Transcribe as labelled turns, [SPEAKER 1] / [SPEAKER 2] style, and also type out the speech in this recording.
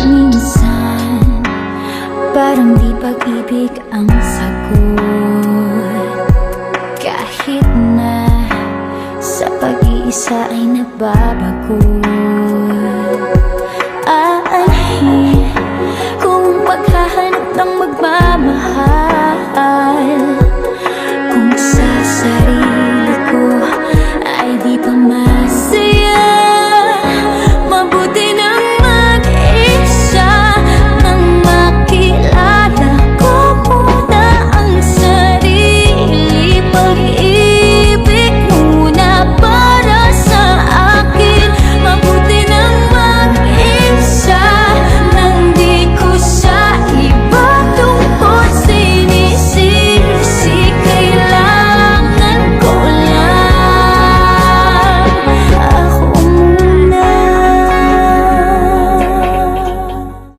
[SPEAKER 1] Minsan, parang di pag-ibig ang sagot. Kahit na sa pag-iisa ay nababago.